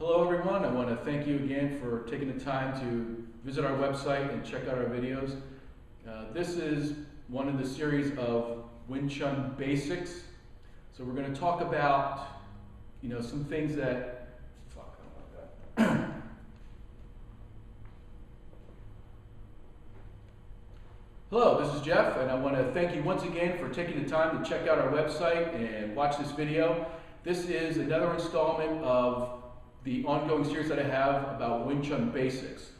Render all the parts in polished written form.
Hello everyone, I want to thank you again for taking the time to visit our website and check out our videos. This is one in the series of Chun basics. So we're going to talk about, some things that, I don't like that. Hello, this is Jeff, and I want to thank you once again for taking the time to check out our website and watch this video. This is another installment of the ongoing series that I have about Wing Chun basics.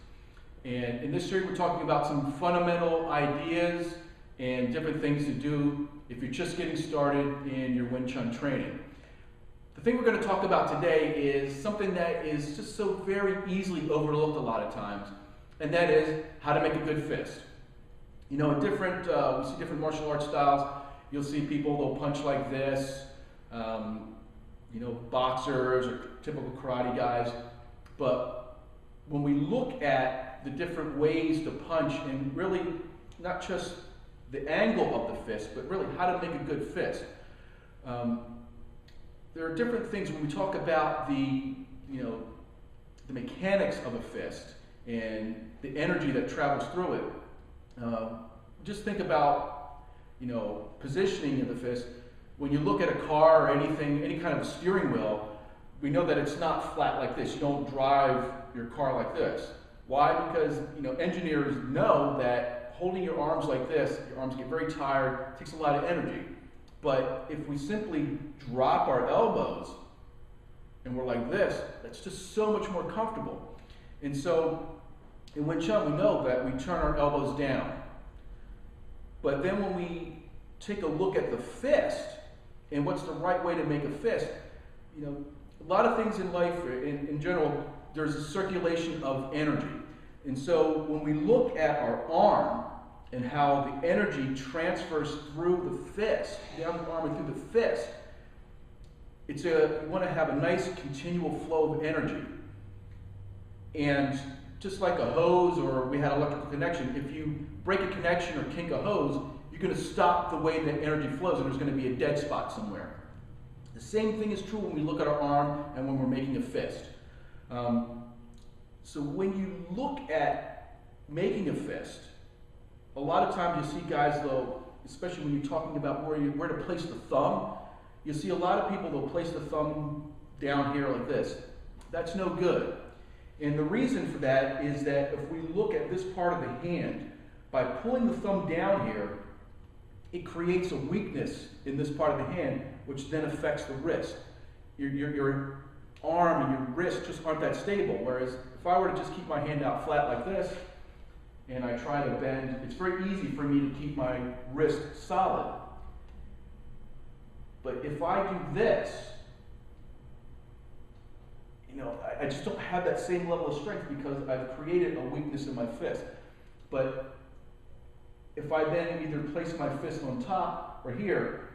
And in this series we're talking about some fundamental ideas and different things to do if you're just getting started in your Wing Chun training. The thing we're going to talk about today is something that is just so very easily overlooked a lot of times, and that is how to make a good fist. In we see different martial arts styles. You'll see people, they'll punch like this, boxers or typical karate guys. But when we look at the different ways to punch, and really not just the angle of the fist, but really how to make a good fist, there are different things when we talk about the mechanics of a fist and the energy that travels through it. Just think about, positioning of the fist. When you look at a car or anything, any kind of a steering wheel, we know that it's not flat like this. You don't drive your car like this. Why? Because, engineers know that holding your arms like this, your arms get very tired, it takes a lot of energy. But if we simply drop our elbows and we're like this, that's just so much more comfortable. And so in Wing Chun, we know that we turn our elbows down. But then when we take a look at the fist and what's the right way to make a fist, a lot of things in life, in general, there's a circulation of energy. And so when we look at our arm and how the energy transfers through the fist, down the arm and through the fist, we want to have a nice continual flow of energy. And just like a hose, or we had electrical connection, if you break a connection or kink a hose, you're going to stop the way that energy flows, and there's going to be a dead spot somewhere. The same thing is true when we look at our arm and when we're making a fist. So when you look at making a fist, a lot of times you see guys, though, especially when you're talking about where to place the thumb, you see a lot of people, they'll place the thumb down here like this. That's no good. And the reason for that is that if we look at this part of the hand, by pulling the thumb down here, it creates a weakness in this part of the hand, which then affects the wrist. Your arm and your wrist just aren't that stable. Whereas if I were to just keep my hand out flat like this, and I try to bend, it's very easy for me to keep my wrist solid. But if I do this, I just don't have that same level of strength because I've created a weakness in my fist. But if I then either place my fist on top or here,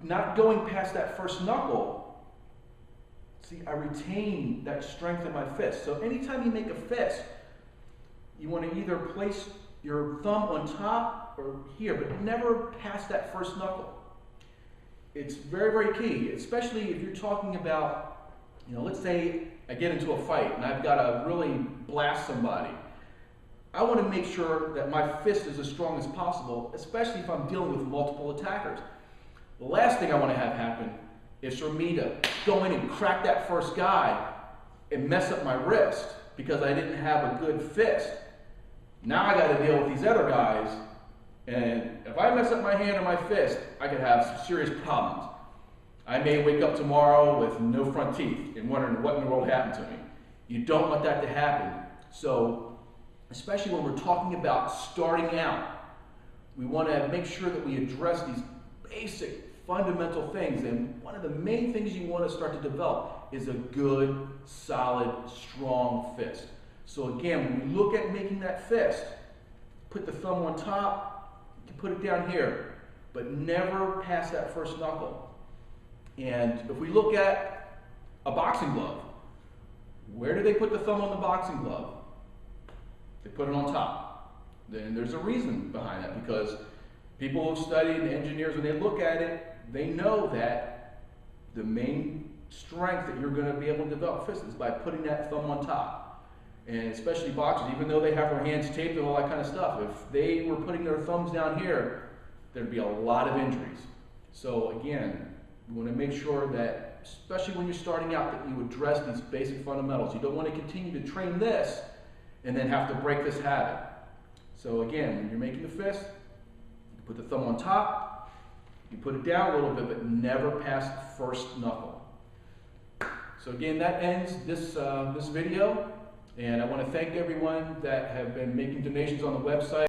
not going past that first knuckle, see, I retain that strength in my fist. So anytime you make a fist, you want to either place your thumb on top or here, but never past that first knuckle. It's very, very key, especially if you're talking about, let's say I get into a fight and I've got to really blast somebody. I want to make sure that my fist is as strong as possible, especially if I'm dealing with multiple attackers. The last thing I want to have happen is for me to go in and crack that first guy and mess up my wrist because I didn't have a good fist. Now I got to deal with these other guys, and if I mess up my hand or my fist, I could have some serious problems. I may wake up tomorrow with no front teeth and wondering what in the world happened to me. You don't want that to happen. So, especially when we're talking about starting out, we want to make sure that we address these basic fundamental things. And one of the main things you want to start to develop is a good, solid, strong fist. So again, when we look at making that fist, put the thumb on top, you can put it down here, but never past that first knuckle. And if we look at a boxing glove, where do they put the thumb on the boxing glove? They put it on top. Then there's a reason behind that, because people who have studied, engineers, when they look at it, they know that the main strength that you're going to be able to develop fists is by putting that thumb on top. And especially boxers, even though they have their hands taped and all that kind of stuff, if they were putting their thumbs down here, there'd be a lot of injuries. So again, you want to make sure that, especially when you're starting out, that you address these basic fundamentals. You don't want to continue to train this and then have to break this habit. So again, when you're making a fist, you put the thumb on top, you put it down a little bit, but never past the first knuckle. So again, that ends this video, and I want to thank everyone that have been making donations on the website.